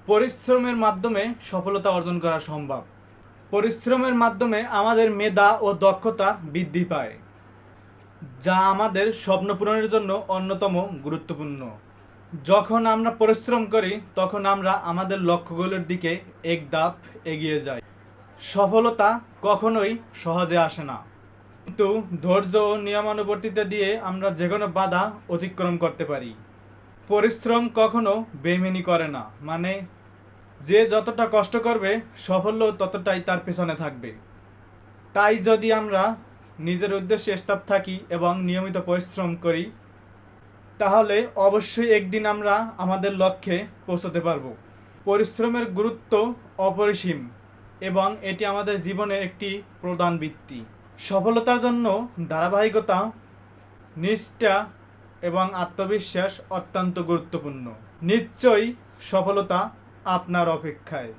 পরিশ্রমের মাধ্যমে সফলতা অর্জন করা সম্ভব। পরিশ্রমের মাধ্যমে আমাদের মেধা ও দক্ষতা বৃদ্ধি পায়, যা আমাদের স্বপ্ন পূরণের জন্য অন্যতম গুরুত্বপূর্ণ। যখন আমরা পরিশ্রম করি তখন আমরা আমাদের লক্ষ্যগুলোর দিকে এক ধাপ এগিয়ে যাই। সফলতা কখনোই সহজে আসে না, কিন্তু ধৈর্য ও নিয়মানুবর্তিতা দিয়ে আমরা যে কোনো বাধা অতিক্রম করতে পারি। পরিশ্রম কখনো বেইমানি করে না, মানে যে যতটা কষ্ট করবে সাফল্য ততটাই তার পেছনে থাকবে। তাই যদি আমরা নিজের উদ্দেশ্যে স্টাফ থাকি এবং নিয়মিত পরিশ্রম করি, তাহলে অবশ্যই একদিন আমরা আমাদের লক্ষ্যে পৌঁছতে পারব। পরিশ্রমের গুরুত্ব অপরিসীম এবং এটি আমাদের জীবনের একটি প্রধান ভিত্তি। সফলতার জন্য ধারাবাহিকতা, নিষ্ঠা এবং আত্মবিশ্বাস অত্যন্ত গুরুত্বপূর্ণ। নিশ্চয়ই সফলতা আপনার অপেক্ষায়।